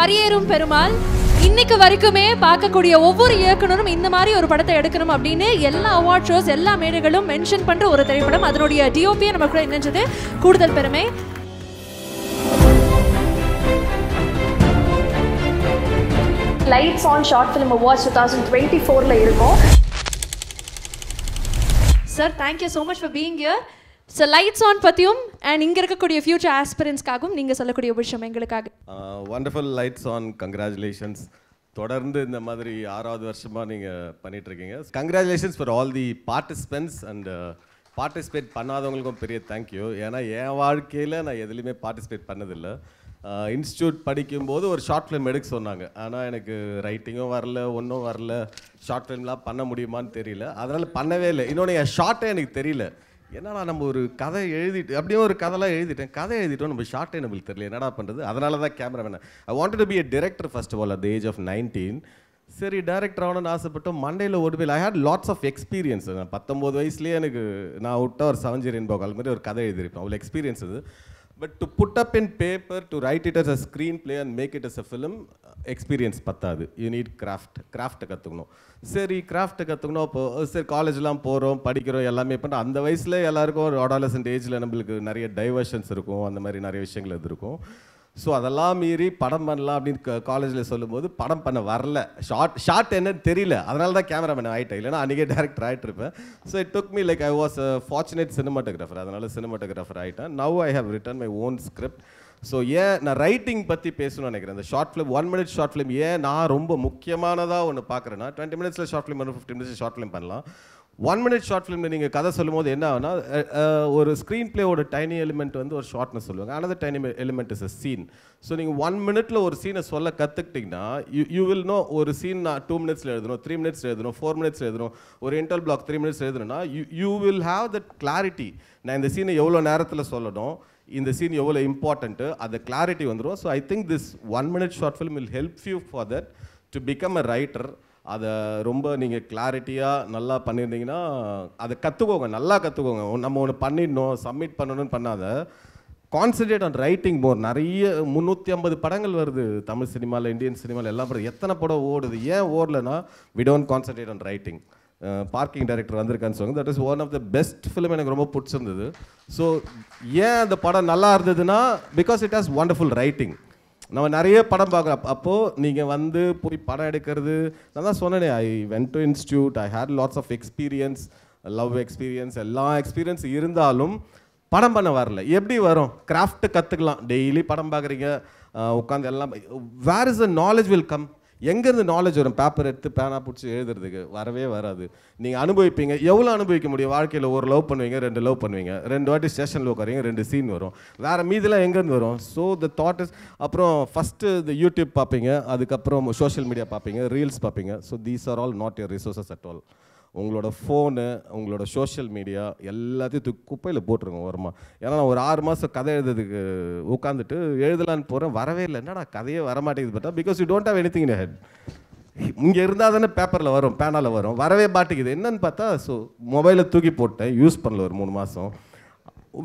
பரியேறும் பெருமாள் இன்னைக்கு வரைக்குமே பார்க்கக்கூடிய ஒவ்வொரு இயக்குனரும் இந்த மாதிரி ஒரு படத்தை எடுக்கணும் அப்படின்னு எல்லா அவார்ட் ஷோஸ் எல்லா மேடைகளும் மென்ஷன் பண்ற ஒரு திரைப்படம். அதனுடைய டிஓபியை நம்ம கூட இணைஞ்சது கூடுதல் பெருமை. Lights on short film awards 2024ல இருக்கும். Sir thank you so much for being here. So lights on பற்றியும் அண்ட் இங்கே இருக்கக்கூடிய ஃபியூச்சர் ஆஸ்பிரன்ஸ்க்காகவும் நீங்கள் சொல்லக்கூடிய விஷயம் எங்களுக்காக. Wonderful lights on, congratulations. தொடர்ந்து இந்த மாதிரி 6வது வருஷமாக நீங்கள் பண்ணிகிட்ருக்கீங்க. Congratulations for all the participants and participate பண்ணாதவங்களுக்கும் பெரிய தேங்க்யூ. ஏன்னா என் வாழ்க்கையில் நான் எதுலேயுமே பார்ட்டிசிபேட் பண்ணதில்லை. இன்ஸ்டியூட் படிக்கும்போது ஒரு ஷார்ட் ஃபிலிம் எடுக்க சொன்னாங்க. ஆனால் எனக்கு ரைட்டிங்கும் வரல, ஒன்றும் வரல, ஷார்ட் ஃபிலிம்லாம் பண்ண முடியுமான்னு தெரியல. அதனால் பண்ணவே இல்லை. இன்னொன்று என் ஷார்ட்டே எனக்கு தெரியல. என்னடா நம்ம ஒரு கதை எழுதிட்டு அப்படியே ஒரு கதைலாம் கதை எழுதிட்டோம், நம்ம ஷார்ட்டே நம்மளுக்கு தெரியல, என்னடா பண்ணுறது. அதனால தான் cameraman. I wanted to be a director first of all at the age of 19. சரி டேரக்டர் ஆகணும்னு ஆசைப்பட்டோம். மண்டேயில் ஓடி போய் ஐ ஹேட் லாட்ஸ் ஆஃப் எக்ஸ்பீரியன்ஸ். 19 வயசுலேயே எனக்கு நான் விட்ட ஒரு 7 Year Rainbow கால் மாதிரி ஒரு கதை எழுதியிருப்பேன். அவ்வளோ எக்ஸ்பீரியன்ஸ் இது. But to put up in paper, to write it as a screen play and make it as a film, experience பத்தாது. யூ நீட் கிராஃப்ட்டை கற்றுக்கணும். சரி கிராஃப்ட்டை கற்றுக்கணும். அப்போ சரி காலேஜ்லாம் போகிறோம், படிக்கிறோம், எல்லாமே பண்ணுறோம். அந்த வயசில் எல்லாருக்கும் ஒரு அடாலசன்ட் ஏஜில் நம்மளுக்கு நிறைய டைவர்ஷன்ஸ் இருக்கும், அந்த மாதிரி நிறைய விஷயங்கள் இது இருக்கும். ஸோ அதெல்லாம் மீறி படம் பண்ணலாம் அப்படின்னு காலேஜில் சொல்லும்போது படம் பண்ண வரல. ஷார்ட் என்னன்னு தெரியல. அதனால தான் கேமராமேன் ஆகிட்டேன். இல்லைனா அன்றைக்கே டேரக்டர் ஆகிட்டுருப்பேன். So it took me like I was a fortunate cinematographer. அதனால் சினிமாட்டோகிராஃபர் ஆகிட்டேன். Now I have written my own script. So ஏன் நான் ரைட்டிங் பற்றி பேசணும்னு நினைக்கிறேன். அந்த short film 1 minute short film ஏன் நான் ரொம்ப முக்கியமானதாக ஒன்று பார்க்குறேன்னா, 20 minutes ஷார்ட் ஃபிலிம் பண்ணணும், 15 minutes ஷார்ட் ஃபிலிம் பண்ணலாம். 1 minute ஷார்ட் ஃபிலிமில் நீங்கள் கதை சொல்லும் போது என்ன ஆகுனா, ஒரு ஸ்க்ரீன் பிளேவோட டைனி எலிமெண்ட் வந்து ஒரு ஷார்ட்னு சொல்லுவாங்க. Another tiny element is a scene. So நீங்கள் 1 minute ஒரு சீனை சொல்ல கற்றுக்கிட்டிங்கன்னா யூ வில் நோ. ஒரு சீன் நான் 2 minutes எழுதணும், 3 minutes எழுதணும், 4 minutes எழுதணும், ஒரு இன்டர்வல் பிளாக் 3 minutes எழுதணும்னா you will have that clarity. நான் இந்த சீனை எவ்வளோ நேரத்தில் சொல்லணும், இந்த சீன் எவ்வளோ இம்பார்ட்டண்ட்டு, அந்த கிளாரிட்டி வந்துடும். So I think this 1 minute short film will help you for that to become a writer. அதை ரொம்ப நீங்கள் கிளாரிட்டியாக நல்லா பண்ணியிருந்தீங்கன்னா அதை கற்றுக்கோங்க, நல்லா கற்றுக்கோங்க. நம்ம ஒன்று பண்ணிடணும், சப்மிட் பண்ணணும்னு பண்ணாத, கான்சன்ட்ரேட் ஆன் ரைட்டிங் மோர். நிறைய 350 படங்கள் வருது தமிழ் சினிமாவில், இந்தியன் சினிமாவில், எல்லா படம். எத்தனை படம் ஓடுது? ஏன் ஓடலைன்னா we don't concentrate on writing. Parking director வந்திருக்கான்னு சொல்லுங்க. That is one of the best film. எனக்கு ரொம்ப பிடிச்சிருந்தது. ஸோ ஏன் அந்த படம் நல்லா இருந்ததுன்னா because it has wonderful writing. நம்ம நிறைய படம் பார்க்குறோம். அப்போது நீங்கள் வந்து போய் படம் எடுக்கிறது, நான் தான் சொன்னேனே, I went to institute, I had lots of experience, love experience, எல்லா எக்ஸ்பீரியன்ஸ் இருந்தாலும் படம் பண்ண வரல. எப்படி வரும்? கிராஃப்ட்டு கற்றுக்கலாம். டெய்லி படம் பார்க்குறீங்க, உட்காந்து எல்லாம். Where is the knowledge will come? எங்கேருந்து நாலேஜ் வரும்? பேப்பர் எடுத்து பேனா பிடிச்சி எழுதுறதுக்கு வரவே வராது. நீங்கள் அனுபவிப்பீங்க. எவ்வளோ அனுபவிக்க முடியும்? வாழ்க்கையில் ஒரு லவ் பண்ணுவீங்க, 2 லவ் பண்ணுவீங்க, 2 வாட்டி ஸ்டேஷனில் உட்காருவீங்க, 2 சீன் வரும். வேறு மீதெல்லாம் எங்கேருந்து வரும்? ஸோ த தாட் இஸ், அப்புறம் ஃபஸ்ட்டு இந்த யூடியூப் பார்ப்பீங்க, அதுக்கப்புறம் சோஷியல் மீடியா பார்ப்பீங்க, ரீல்ஸ் பார்ப்பீங்க. So these are all not your resources at all. உங்களோட ஃபோனு, உங்களோட சோஷியல் மீடியா எல்லாத்தையும் குப்பையில் போட்டுருங்க ஓரமாக. ஏன்னா நான் ஒரு 6 மாதம் கதை எழுதுறதுக்கு உட்காந்துட்டு எழுதலான்னு போகிறேன், வரவே இல்லை. என்னடா கதையே வரமாட்டேங்குது பார்த்தா, because you don't have anything in head. இங்கே இருந்தால் தானே பேப்பரில் வரும், பேனாவில் வரும், வரவே மாட்டேங்குது. என்னன்னு பார்த்தா, ஸோ மொபைலை தூக்கி போட்டேன், யூஸ் பண்ணல ஒரு 3 மாதம்.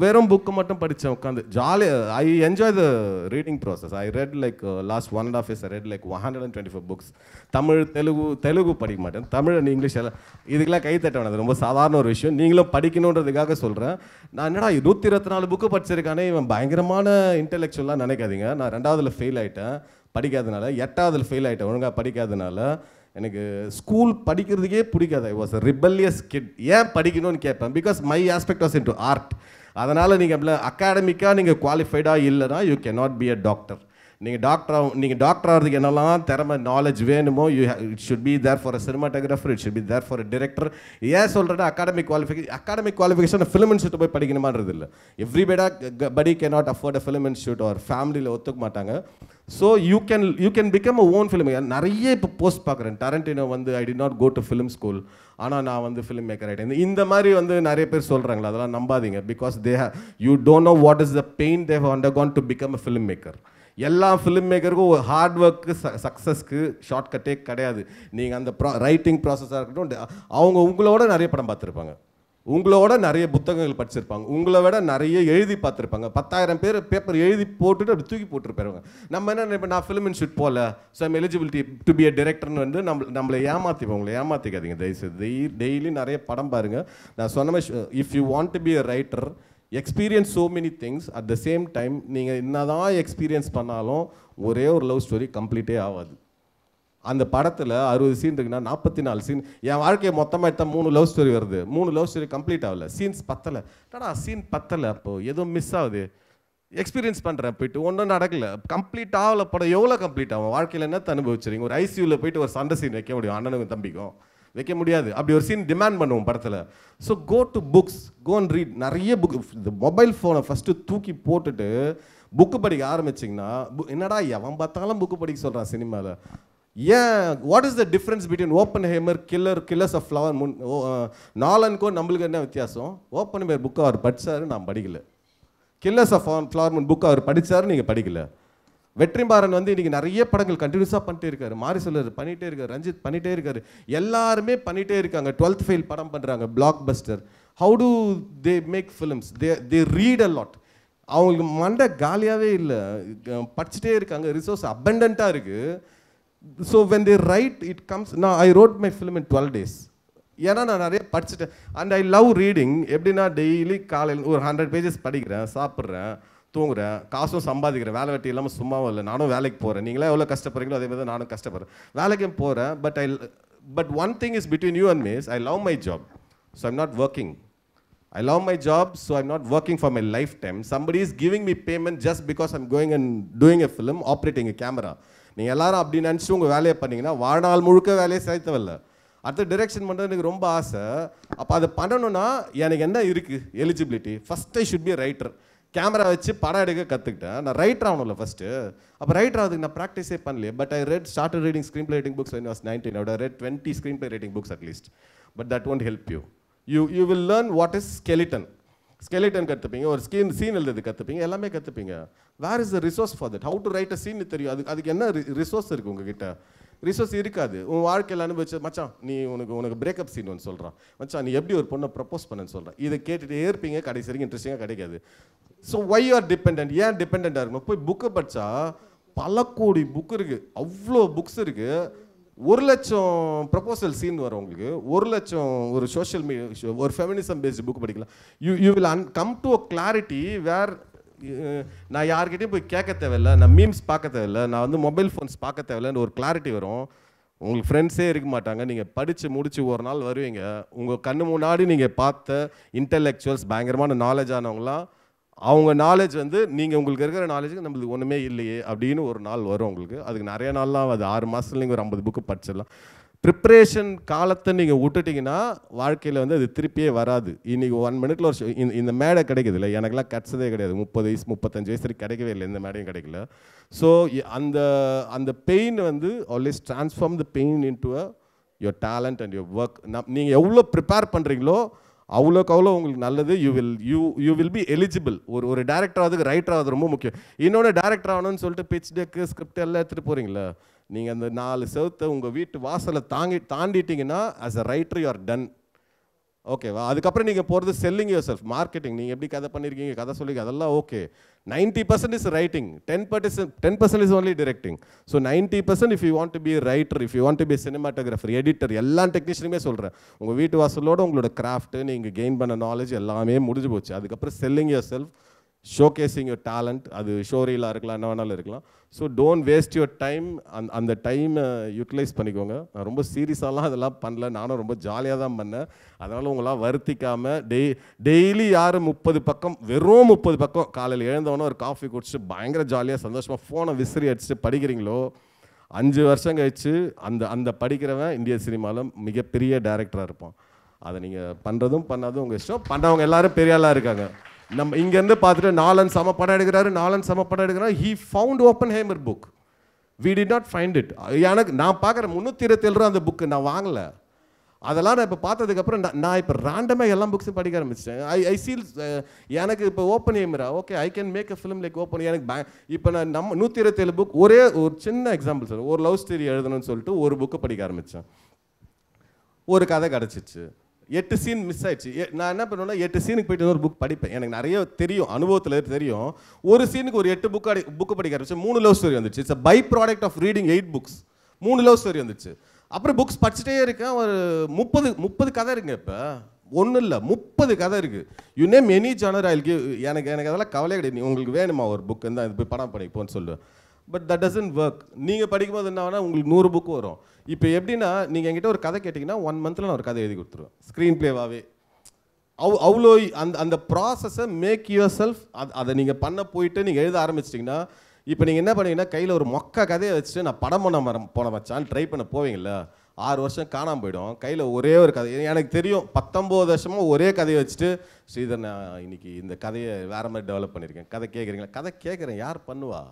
வெறும் புக்கு மட்டும் படித்தேன் உட்காந்து. ஜாலியாக I enjoy the reading process. I read like last 1.5 years I read like 124 books. Tamil, Telugu படிக்க மாட்டேன், தமிழ் அண்ட் இங்கிலீஷ் எல்லாம். இதுக்கெல்லாம் கை தட்ட வேணாம், ரொம்ப சாதாரண ஒரு விஷயம். நீங்களும் படிக்கணுன்றதுக்காக சொல்கிறேன். நான் என்னடா 124 புக்கு படிச்சிருக்கானே, இவன் பயங்கரமான இன்டெலெக்சுவலாக நினைக்காதீங்க. நான் 2வதுல ஃபெயில் ஆகிட்டேன் படிக்காதனால, 8வதுல ஃபெயில் ஆகிட்டேன் ஒழுங்காக படிக்காதனால. எனக்கு ஸ்கூல் படிக்கிறதுக்கே பிடிக்காது. I was a rebellious kid. ஏன் படிக்கணும்னு கேட்பேன், because my aspect was into art. அதனால் நீங்கள் அகாடமிக்காக நீங்கள் குவாலிஃபைடாக இல்லைனா you can not be a doctor. நீங்கள் டாக்டர் ஆகிறதுக்கு என்னெல்லாம் திறமை, நாலேஜ் வேணுமோ, it should be there for a cinematographer, it should be there for a director. ஏன் சொல்கிறேன் அகாடமிக் குவாலிஃபிகேஷன் ஃபிலிம் இன்ஸ்டியூட் போய் படிக்கணுமான்றது இல்லை. Everybody cannot afford a film institute. ஒரு ஃபேமிலியில் ஒத்துக்க மாட்டாங்க. So you can become a own film. நிறைய இப்போ போஸ்ட் பார்க்குறேன். டரண்டினோ வந்து I did not go to film school, ஆனால் நான் வந்து ஃபிலிம் மேக்கர் ஆகிட்டேன். இந்த மாதிரி வந்து நிறைய பேர் சொல்கிறாங்களா, அதெல்லாம் நம்பாதீங்க. Because you don't know what is the pain they have undergone to become a film maker. எல்லா ஃபிலிம் மேக்கருக்கும் ஒரு ஹார்ட் ஒர்க்கு, சக்ஸஸ்க்கு ஷார்ட்கட்டே கிடையாது. நீங்கள் அந்த ரைட்டிங் ப்ராசஸாக இருக்கட்டும், அவங்க உங்களோட நிறைய படம் பார்த்துருப்பாங்க. உங்களோட நிறைய புத்தகங்கள் படிச்சிருப்பாங்க, உங்களை விட நிறைய எழுதி பார்த்துருப்பாங்க, 10,000 பேர் பேப்பர் எழுதி போட்டுட்டு அப்படி தூக்கி போட்டுருப்பாங்க. நம்ம என்ன இப்போ நான் ஃபிலிம் இன்ஸ்டியூட் போகல, so I'm eligibility to be a டிரெக்டர்னு வந்து நம்மளை ஏமாற்றிப்போம். உங்களை ஏமாற்றிக்காதீங்க தயவுசெய்து. டெய்லி நிறைய படம் பாருங்கள். நான் சொன்ன மாதிரி if you want to be a writer, experience so many things at the same time. நீங்கள் என்னதான் எக்ஸ்பீரியன்ஸ் பண்ணாலும் ஒரே ஒரு லவ் ஸ்டோரி கம்ப்ளீட்டே ஆகாது. அந்த படத்தில் 60 சீன் இருக்குன்னா 44 சீன். என் வாழ்க்கையை மொத்தமாக எடுத்தால் 3 லவ் ஸ்டோரி வருது, 3 லவ் ஸ்டோரி கம்ப்ளீட் ஆகல, சீன்ஸ் பத்தலை. சீன் பத்தலை, அப்போது ஏதோ மிஸ் ஆகுது. எக்ஸ்பீரியன்ஸ் பண்ணுறேன் போயிட்டு ஒன்றும் நடக்கல, கம்ப்ளீட் ஆகலை. படம் எவ்வளோ கம்ப்ளீட் ஆகும்? வாழ்க்கையில் என்ன அனுபவிச்சிருங்க? ஒரு ஐசியூவில் போயிட்டு ஒரு சண்டை சீன் வைக்க முடியும் அண்ணனுக்கும் தம்பிக்கும்? வைக்க முடியாது. அப்படி ஒரு சீன் டிமாண்ட் பண்ணுவோம் படத்தில். So go to books, go and read. நிறைய புக். இந்த மொபைல் ஃபோனை ஃபஸ்ட்டு தூக்கி போட்டுட்டு புக்கு படிக்க ஆரம்பிச்சிங்கன்னா, என்னடா எவன் பார்த்தாலும் புக்கு படிக்க சொல்கிறான் சினிமாவில். ஏன்? What is the difference between Oppenheimer, killers of flower moon? நாலனுக்கோ நம்மளுக்கு என்ன வித்தியாசம்? ஓப்பன்ஹைமர் புக்கு அவர் படித்தார், நான் படிக்கல. Killers of flower moon book அவர் படித்தார், நீங்கள் படிக்கல. வெற்றிமாறன் வந்து இன்றைக்கி நிறைய படங்கள் கண்டினியூஸாக பண்ணிட்டே இருக்காரு. மாரி சொல்லர் பண்ணிகிட்டே இருக்காரு, ரஞ்சித் பண்ணிகிட்டே இருக்காரு, எல்லாருமே பண்ணிகிட்டே இருக்காங்க. 12th ஃபெயில் படம் பண்ணுறாங்க, blockbuster. How to they make films? They read a lot. அவங்களுக்கு மண்டை காலியாகவே இல்லை, படிச்சுட்டே இருக்காங்க, ரிசோர்ஸ் அபண்டண்ட்டாக இருக்குது. So when they write, it comes. Now I wrote my film in 12 days. ஏன்னா நான் நிறைய படிச்சுட்டேன். And I love reading. எப்படின்னா டெய்லி காலையில் ஒரு 100 pages படிக்கிறேன், சாப்பிட்றேன், தூங்குறேன், காசும் சம்பாதிக்கிறேன். வேலை வெட்டி இல்லாமல் சும்மாவும் இல்லை. நானும் வேலைக்கு போகிறேன். நீங்களே எவ்வளோ கஷ்டப்படுறீங்களோ அதே மாதிரி தான் நானும் கஷ்டப்படுறேன். வேலைக்கும் போகிறேன். But one thing is between you and me is I love my job. So I'm not working. I love my job, so I'm not working for my lifetime. Somebody is giving me payment just because I'm going and doing a film, operating a camera. நீங்கள் எல்லாரும் அப்படி நினச்சி உங்கள் வேலையை பண்ணிங்கன்னா வாழ்நாள் முழுக்க வேலையை சேர்த்தவில்ல. அடுத்த டிரெக்ஷன் பண்ணுறது எனக்கு ரொம்ப ஆசை. அப்போ அதை பண்ணணும்னா எனக்கு என்ன இருக்குது eligibility? First I should be writer. Camera வச்சு படம் எடுக்க கற்றுக்கிட்டேன். நான் ரைட்டர் ஆகணும்ல ஃபஸ்ட்டு. அப்போ ரைட்டர் ஆகுதுக்கு நான் ப்ராக்டிஸே பண்ணலையே. But I started reading screenplay writing books when I was 19. I would have read 20 screenplay writing books at least. But that won't help you. You will learn what is skeleton. Skeleton கற்றுப்பீங்க, ஒரு scene எழுதுறது கற்றுப்பீங்க, எல்லாமே கற்றுப்பீங்க. Where is the resource for that? How to write a scene தெரியும். அதுக்கு என்ன resource இருக்குது உங்ககிட்ட? ரிசோர்ஸ் இருக்காது. உன் வாழ்க்கையில் அனுபவிச்சு மச்சான் நீ உனக்கு பிரேக்கப் சீன் ஒன்று சொல்கிறான், மச்சான் நீ எப்படி ஒரு பொண்ணை ப்ரப்போஸ் பண்ணன்னு சொல்கிறான். இதை கேட்டுகிட்டே இருப்பீங்க, கடைசி வரைக்கும் இன்ட்ரெஸ்டிங்காக கிடைக்காது. So why are depend? ஏன் டிபெண்ட்டாக இருக்கணும்? போய் புக்கை படித்தா பல கோடி புக் இருக்குது, அவ்வளோ புக்ஸ் இருக்குது. 1,00,000 ப்ரப்போசல் சீன் வரும் உங்களுக்கு, 1,00,000 ஒரு சோஷியல் மீடியா ஒரு ஃபெமினிசம் பேஸ்டு புக் படிக்கலாம். You will come to a clarity where நான் யார்கிட்டையும் போய் கேட்க தேவையில்லை, நான் மீம்ஸ் பார்க்க தேவையில்லை, நான் வந்து மொபைல் ஃபோன்ஸ் பார்க்க தேவையில்லைன்னு ஒரு கிளாரிட்டி வரும். உங்களுக்கு ஃப்ரெண்ட்ஸே இருக்க மாட்டாங்க. நீங்கள் படித்து முடித்து ஒரு நாள் வருவீங்க, உங்கள் கண்ணு முன்னாடி நீங்கள் பார்த்த இன்டெலெக்சுவல்ஸ் பயங்கரமான நாலேஜ் ஆனவங்களாம், அவங்க நாலேஜ் வந்து நீங்கள் உங்களுக்கு இருக்கிற நாலேஜுக்கு நம்மளுக்கு ஒன்றுமே இல்லையே அப்படின்னு ஒரு நாள் வரும் உங்களுக்கு. அதுக்கு நிறைய நாள்லாம் அது 6 மாதத்துல நீங்கள் ஒரு 50 புக்கு படிச்சிடலாம். ப்ரிப்ரேஷன் காலத்தை நீங்கள் விட்டுட்டிங்கன்னா வாழ்க்கையில் வந்து அது திருப்பியே வராது. இன்றைக்கி 1 minute ஒரு இந்த மேடை கிடைக்குது இல்லை, எனக்கெல்லாம் கிடச்சதே கிடையாது. 30 வயசு 35 வயசு வரைக்கும் கிடைக்கவே இல்லை, எந்த மேடையும் கிடைக்கல. ஸோ அந்த பெயின் வந்து always transform the pain into your talent and your work. நீங்கள் எவ்வளோ ப்ரிப்பேர் பண்ணுறீங்களோ அவ்வளோக்கு அவ்வளோ உங்களுக்கு நல்லது. You will be eligible. ஒரு டேரக்டர் ஆகுதுக்கு ரைட்டர் ஆகுது ரொம்ப முக்கியம். இன்னொன்று டேரக்டர் ஆகணும்னு சொல்லிட்டு பிச் டெக்கு ஸ்கிரிப்ட் எல்லாம் எடுத்துகிட்டு போகிறீங்களா, நீங்கள் அந்த 4 செவத்தை உங்கள் வீட்டு வாசலை தாண்டிட்டீங்கன்னா as a writer you are done. ஓகேவா? அதுக்கப்புறம் நீங்கள் போகிறது செல்லிங் யுவர் செல்ஃப், மார்க்கெட்டிங். நீங்கள் எப்படி கதை பண்ணியிருக்கீங்க, கதை சொல்லி அதெல்லாம் okay. 90% is writing, 10% is only directing. So 90% if you want to be writer, if you want to be cinematographer, editor, எல்லா டெக்னீஷியனுமே சொல்கிறேன். உங்கள் வீட்டு வாசலோட உங்களோட கிராஃப்ட்டு, நீங்கள் கெயின் பண்ண நாலேஜ் எல்லாமே முடிஞ்சு போச்சு. அதுக்கப்புறம் selling your self, showcasing your talent. அது ஷோரீலாக இருக்கலாம், என்ன வேணாலும் இருக்கலாம். So don't waste your time. அந்த டைமை யூட்டிலைஸ் பண்ணிக்கோங்க. நான் ரொம்ப சீரியஸாலாம் அதெல்லாம் பண்ணல, நானும் ரொம்ப ஜாலியாக தான் பண்ணேன். அதனால் உங்களாம் வருத்திக்காமல் டெய்லி யாரும் 30 பக்கம், வெறும் 30 பக்கம் காலையில் எழுந்தவொன்னே ஒரு காஃபி குடிச்சிட்டு பயங்கர ஜாலியாக சந்தோஷமாக ஃபோனை விசிறி அடிச்சுட்டு படிக்கிறீங்களோ, 5 வருஷம் கழிச்சு அந்த படிக்கிறவன் இந்திய சினிமாவில் மிகப்பெரிய டைரக்டராக இருப்பான். அதை நீங்கள் பண்ணுறதும் பண்ணாதும் உங்கள் இஷ்டம். பண்ணவங்க எல்லாரும் பெரிய ஆளாக இருக்காங்க. நம்ம இங்கேருந்து பார்த்துட்டு நாலன் சம படம் எடுக்கிறாரு. He found Oppenheimer book. We did not find it. எனக்கு நான் பார்க்குறேன் 327 ரூபா அந்த புக்கு நான் வாங்கலை. அதெல்லாம் நான் இப்போ பார்த்ததுக்கப்புறம் நான் இப்போ ரேண்டமாக எல்லா புக்ஸும் படிக்க ஆரம்பிச்சிட்டேன். ஐ ஃபீல் எனக்கு இப்போ ஓப்பன்ஹைமரா, okay I can make a film like open. எனக்கு இப்போ நான் 127 புக், ஒரே ஒரு சின்ன எக்ஸாம்பிள் சார், ஒரு லவ் ஸ்டோரி எழுதணும்னு சொல்லிட்டு ஒரு புக்கு படிக்க ஆரம்பித்தேன். ஒரு கதை கிடச்சிச்சு. 8 சீன் மிஸ் ஆயிடுச்சு. நான் என்ன பண்ணுவேன்னா 8 சீனுக்கு போயிட்டு ஒரு புக் படிப்பேன். எனக்கு நிறைய தெரியும், அனுபவத்தில் தெரியும். ஒரு சீனுக்கு ஒரு 8 புக்கு படிக்க ஆரம்பிச்சு. 3 லவ் ஸ்டோரி வந்துச்சு. It's a by product of reading 8 books. 3 love story வந்துச்சு. அப்புறம் புக்ஸ் படிச்சுட்டே இருக்கேன். ஒரு 30 கதை இருக்குங்க. இப்போ ஒன்றும் இல்லை, 30 கதை இருக்குது. You name any genre I give. எனக்கு அதெல்லாம் கவலையே கிடையாது. உங்களுக்கு வேணுமா ஒரு புக் இருந்தால் இது போய் படம் படிப்போன்னு சொல்லுவேன். But that doesn't work. நீங்கள் படிக்கும்போது என்ன ஆகுனா உங்களுக்கு 100 புக்கு வரும். இப்போ எப்படின்னா நீங்கள் என்கிட்ட ஒரு கதை கேட்டிங்கன்னா 1 மந்த்தில் நான் ஒரு கதை எழுதி கொடுத்துருவேன், ஸ்க்ரீன் பிளேவாகவே. அவ்வளோ அந்த ப்ராசஸை மேக் யுவர் செல்ஃப் அதை நீங்கள் பண்ண போயிட்டு நீங்கள் எழுத ஆரம்பிச்சிட்டிங்கன்னா, இப்போ நீங்கள் என்ன பண்ணீங்கன்னா கையில் ஒரு மொக்க கதையை வச்சுட்டு நான் படம் போன வச்சான்னு ட்ரை பண்ண போவீங்கள, 6 வருஷம் காணாமல் போயிடும். கையில் ஒரே ஒரு கதை. எனக்கு தெரியும் 19 வருஷமாக ஒரே கதையை வச்சுட்டு ஸ்ரீதர் நான் இன்னைக்கு இந்த கதையை வேறு மாதிரி டெவலப் பண்ணியிருக்கேன். கதை கேட்குறீங்களா? கதை கேட்குறேன், யார் பண்ணுவா?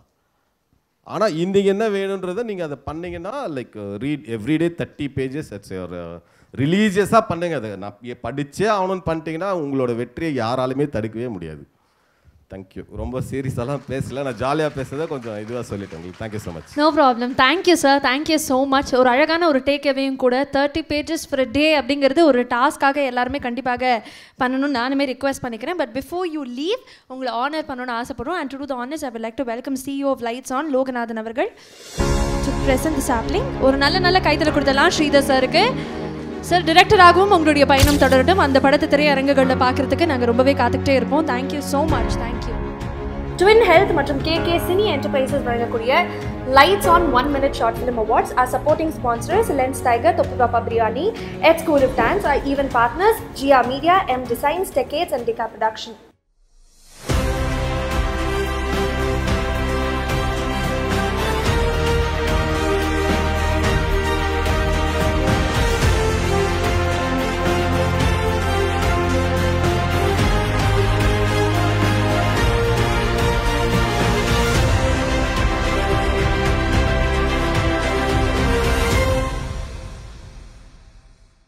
ஆனால் இன்றைக்கி என்ன வேணுன்றதை நீங்கள் அதை பண்ணிங்கன்னா like read everyday 30 pages. Ads ஒரு ரிலீஜியஸாக பண்ணுங்க. அதை நான் படித்தே ஆகணும்னு பண்ணிட்டீங்கன்னா உங்களோட வெற்றியை யாராலுமே தடுக்கவே முடியாது. தேங்க்யூ. ரொம்ப சீரியஸாலாம் பேசல, நான் ஜாலியாக பேசுறதை கொஞ்சம் இதுவாக சொல்லிட்டேன் உங்களுக்கு. Thank you so much. No problem. Thank you sir, thank you so much. ஒரு அழகான ஒரு டேக் அவேயும் கூட. 30 pages for a day அப்படிங்கிறது ஒரு டாஸ்க்காக எல்லாருமே கண்டிப்பாக பண்ணணும்னு நானுமே ரிக்வெஸ்ட் பண்ணிக்கிறேன். பட் பிஃபோர் யூ லீவ் உங்களை ஆனர் பண்ணணும்னு ஆசைப்படுறோம். And to do the honours I would like to welcome CEO of Lights On Loganathan அவர்கள் டு பிரசன்ட் தி சாப்லிங். ஒரு நல்ல கைத்தல கொடுத்தலாம் ஸ்ரீதர் சாருக்கு. சார், டிரெக்டராகவும் உங்களுடைய பயணம் தொடரட்டும். அந்த படத்தை திரையரங்குகளில் பார்க்குறதுக்கு நாங்கள் ரொம்பவே காத்துக்கிட்டே இருப்போம். Thank you so much. Thank you. Twin health மற்றும் KK சினி என்டர்பிரைசஸ் வழங்கக்கூடிய lights on 1 minute short film awards our supporting sponsors lens tiger, தொப்பு பாப்பா பிரியாணி, எட் school of dance, our event partners Jiya media, M Designs, Decades and Decca Production.